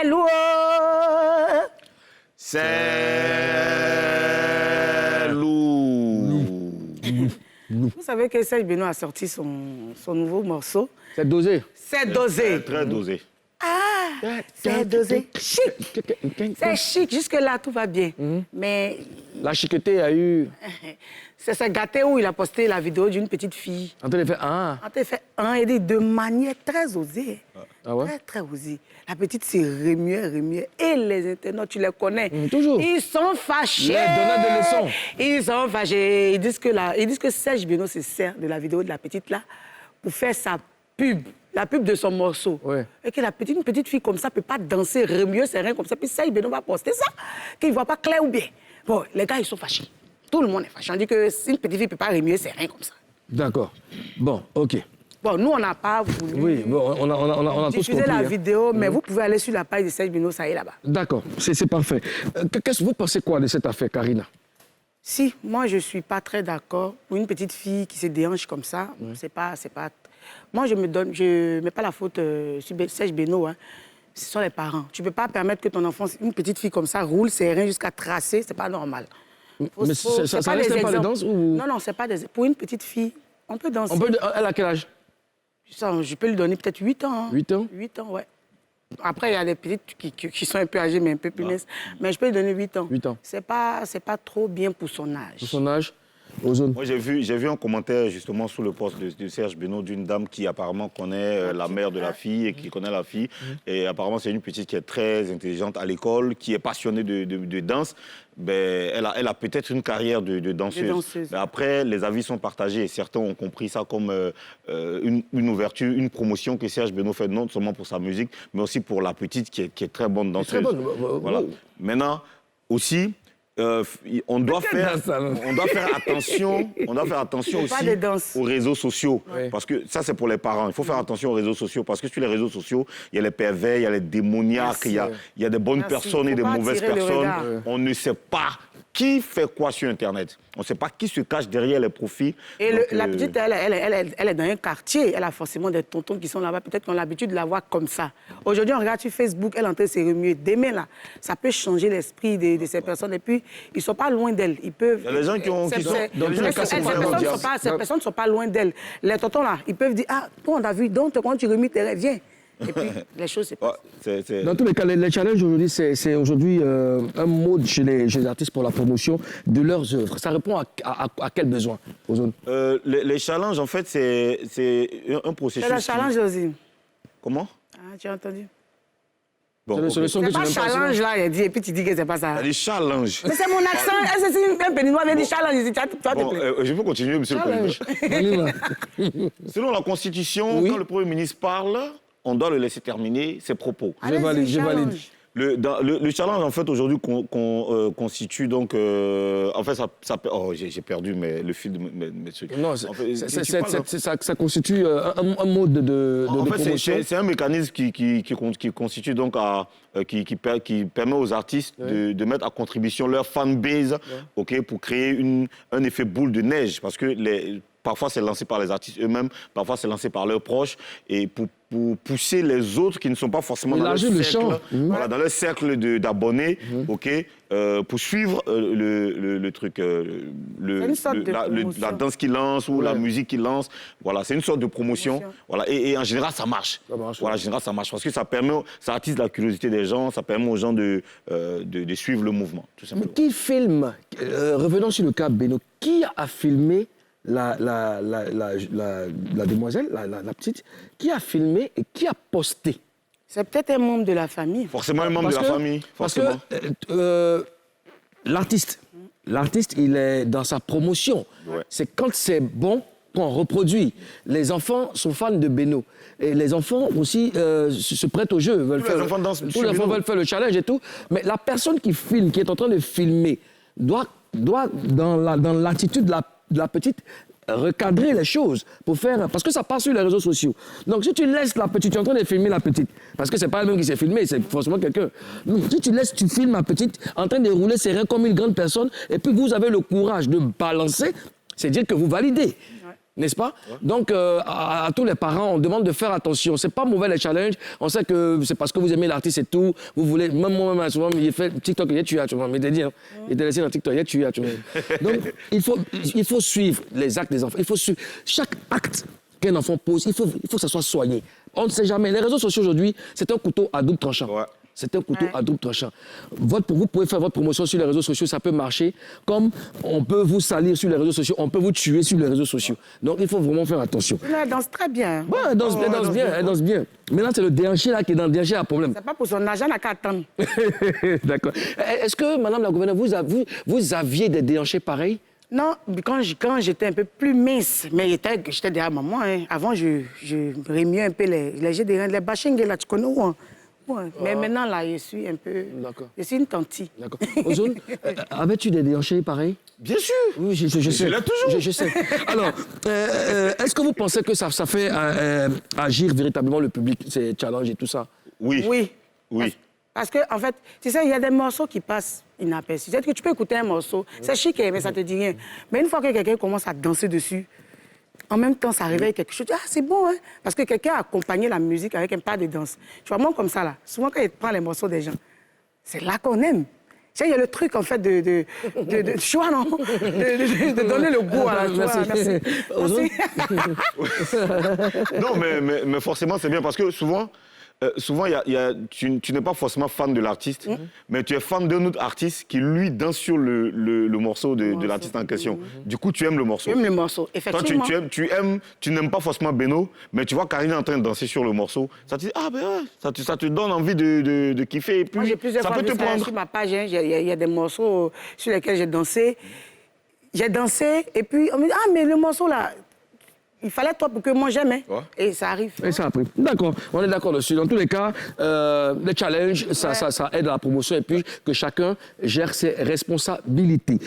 lourd. C'est lourd. Vous savez que Serge Benoît a sorti son nouveau morceau. C'est dosé. C'est dosé. Très dosé. Ah, c'est dosé. Chic. C'est chic. Jusque-là, tout va bien. Mais La chiqueté a eu... c'est gâté où il a posté la vidéo d'une petite fille. En train de faire un. En train de faire et dit de manière très osée. Ah ouais? Très, très osée. La petite s'est remuée. Et les internautes, tu les connais. Toujours. Ils sont fâchés. Les donneurs de leçons. Ils sont fâchés. Ils disent que Serge Benoît se sert de la vidéo de la petite là pour faire sa pub. La pub de son morceau. Ouais. Et que une petite fille comme ça ne peut pas danser, remuer ses reins comme ça. Puis Serge Benoît va poster ça. Qu'il ne voit pas clair ou bien. Bon, les gars, ils sont fâchés. Tout le monde est fâché. On dit que si une petite fille ne peut pas remuer ses reins comme ça. D'accord. Bon, OK. Bon, nous, on n'a pas voulu Oui, bon, on a tous diffuser compris. la hein. vidéo, mais vous pouvez aller sur la page de Serge Benoît, ça y est là-bas. D'accord, c'est parfait. Qu'est-ce que vous pensez quoi de cette affaire, Karina? Si, moi, je ne suis pas très d'accord. Pour une petite fille qui se déhanche comme ça, c'est pas... Moi, je ne mets pas la faute sur Serge Benoît. Hein. Ce sont les parents. Tu ne peux pas permettre que ton enfant, une petite fille comme ça, roule ses reins jusqu'à tracer. Ce n'est pas normal. Mais ça reste pas de danse ou... Non, c'est pas des... Pour une petite fille, on peut danser. Elle a quel âge? Je peux lui donner peut-être 8 ans. Hein. 8 ans? 8 ans, ouais. Après, il y a des petites qui sont un peu âgées, mais un peu punaises. Mais je peux lui donner 8 ans. 8 ans. C'est pas trop bien pour son âge. Pour son âge? Ozone. Moi, j'ai vu un commentaire justement sous le post de Serge Benoît d'une dame qui apparemment connaît la mère de la fille et qui connaît la fille. Et apparemment, c'est une petite qui est très intelligente à l'école, qui est passionnée de danse. Ben, elle a peut-être une carrière de danseuse. Mais après, les avis sont partagés et certains ont compris ça comme une ouverture, une promotion que Serge Benoît fait non seulement pour sa musique, mais aussi pour la petite qui est très bonne danseuse. Très bonne. Voilà. Maintenant, aussi... on doit faire attention aussi aux réseaux sociaux. Ouais. Parce que ça, c'est pour les parents. Il faut faire attention aux réseaux sociaux. Parce que sur les réseaux sociaux, il y a les pervers, il y a les démoniaques, il y a des bonnes personnes et des mauvaises personnes. On ne sait pas qui fait quoi sur Internet. On ne sait pas qui se cache derrière les profils. Et la petite, elle est dans un quartier. Elle a forcément des tontons qui sont là-bas. Peut-être qu'on a l'habitude de la voir comme ça. Aujourd'hui, on regarde sur Facebook, elle est en train de se remuer. Demain, là, ça peut changer l'esprit de ces personnes. Et puis, ils ne sont pas loin d'elle. Ils peuvent... Il y a des gens qui sont... Ces personnes ne sont pas loin d'elle. Les tontons, là, ils peuvent dire, ah, toi, on t'a vu, donc, quand tu remues tes rêves, viens. Et puis, les choses, c'est pas... Dans tous les cas, les challenges aujourd'hui, c'est aujourd'hui un mode chez les artistes pour la promotion de leurs œuvres. Ça répond à quel besoin, Ozone? Les challenges, en fait, c'est un processus... C'est le challenge aussi. Comment? Ah, tu as entendu? Bon, c'est pas challenge, là, il dit, et puis tu dis que c'est pas ça. Les challenges. Mais c'est mon accent. C'est un béninois vient dire challenge ici. Bon, je peux continuer, monsieur le Président. Selon la Constitution, quand le Premier ministre parle, on doit le laisser terminer ses propos. Je valide. Le challenge, en fait, aujourd'hui, constitue donc... en fait, j'ai perdu le fil de mes trucs. Non, en fait, ça constitue un mode de promotion. C'est un mécanisme qui constitue donc qui permet aux artistes de mettre à contribution leur fanbase, pour créer un effet boule de neige. Parce que parfois, c'est lancé par les artistes eux-mêmes, parfois, c'est lancé par leurs proches. Et pour pousser les autres qui ne sont pas forcément dans leur cercle, dans leur cercle d'abonnés, pour suivre le truc, la danse qu'ils lancent ou la musique qu'ils lancent. Voilà, c'est une sorte de promotion. Voilà, et en général, ça marche. Voilà, en général, ça marche parce que ça attise la curiosité des gens, ça permet aux gens de suivre le mouvement, tout simplement. Mais qui filme, revenons sur le cas Beno, qui a filmé la demoiselle, la petite, qui a filmé et qui a posté? C'est peut-être un membre de la famille. Forcément un membre de la famille. Parce que l'artiste, il est dans sa promotion. Ouais. C'est quand c'est bon qu'on reproduit. Les enfants sont fans de Beno. Et les enfants aussi se prêtent au jeu. Les enfants dansent. Tous les enfants veulent faire le challenge et tout. Mais la personne qui filme, qui est en train de filmer, doit dans l'attitude de la petite, recadrer les choses pour faire... Parce que ça passe sur les réseaux sociaux. Donc, si tu laisses la petite, tu es en train de filmer la petite, parce que c'est pas elle-même qui s'est filmée, c'est forcément quelqu'un. Si tu filmes la petite en train de rouler ses reins comme une grande personne, et puis vous avez le courage de balancer, c'est dire que vous validez. n'est-ce pas? Donc, à tous les parents, on demande de faire attention. C'est pas mauvais les challenges. On sait que c'est parce que vous aimez l'artiste et tout. Vous voulez, même moi-même, souvent, j'ai fait TikTok, il tu as, tu vois, mais dire, il était laissé dans TikTok, tu as, tu vois. Donc, il faut suivre les actes des enfants. Il faut suivre chaque acte qu'un enfant pose. Il faut que ça soit soigné. On ne sait jamais. Les réseaux sociaux aujourd'hui, c'est un couteau à double tranchant. Ouais. C'est un couteau à double tranchant. Vous pouvez faire votre promotion sur les réseaux sociaux, ça peut marcher. Comme on peut vous salir sur les réseaux sociaux, on peut vous tuer sur les réseaux sociaux. Donc, il faut vraiment faire attention. Elle danse très bien. Ouais, elle danse bien, elle danse bien. Maintenant, c'est le déhanché là qui est dans le déhanché à problème. C'est pas pour son argent, elle n'a qu'à attendre. D'accord. Est-ce que, madame la gouverneure, vous aviez des déhanchés pareils? Non, quand j'étais un peu plus mince, mais j'étais derrière maman. Hein. Avant, je remuais un peu les jets des reins, les bashing, là, tu connais où? Hein? Ouais. Mais maintenant, là, je suis un peu... D'accord. Je suis une tantine. D'accord. Ozone, avais-tu des déhanchés pareils? Bien sûr. Oui, je sais. l'ai toujours. Je sais. Alors, est-ce que vous pensez que ça fait agir véritablement le public, ces challenges et tout ça? Oui. Oui. Oui. Parce que, en fait, tu sais, il y a des morceaux qui passent inaperçus. C'est-à-dire que tu peux écouter un morceau, c'est chic, mais ça te dit rien. Mais une fois que quelqu'un commence à danser dessus, en même temps, ça réveille quelque chose. Ah, c'est bon, hein? Parce que quelqu'un a accompagné la musique avec un pas de danse. Tu vois, moi, comme ça, là, souvent, quand il prend les morceaux des gens, c'est là qu'on aime. Tu sais, il y a le truc, en fait, de choix, non? De donner le goût à la joie. Merci. Non, mais forcément, c'est bien parce que souvent, tu n'es pas forcément fan de l'artiste, mais tu es fan d'un autre artiste qui, lui, danse sur le morceau de l'artiste en question. Du coup, tu aimes le morceau. J'aime le morceau, effectivement. Toi, tu n'aimes pas forcément Beno, mais tu vois Karine en train de danser sur le morceau. Ça te dit, ah ben ouais, ça te donne envie de kiffer. Et puis, Moi, j'ai plusieurs ça fois peut te vu ça prendre. sur ma page. Hein. Il y a des morceaux sur lesquels j'ai dansé. J'ai dansé, et puis on me dit, ah, mais le morceau, là... Il fallait toi pour que moi j'aime, hein. Ouais. Et ça arrive. Et ça a pris. D'accord, on est d'accord dessus. Dans tous les cas, les challenges, ça aide à la promotion et puis que chacun gère ses responsabilités.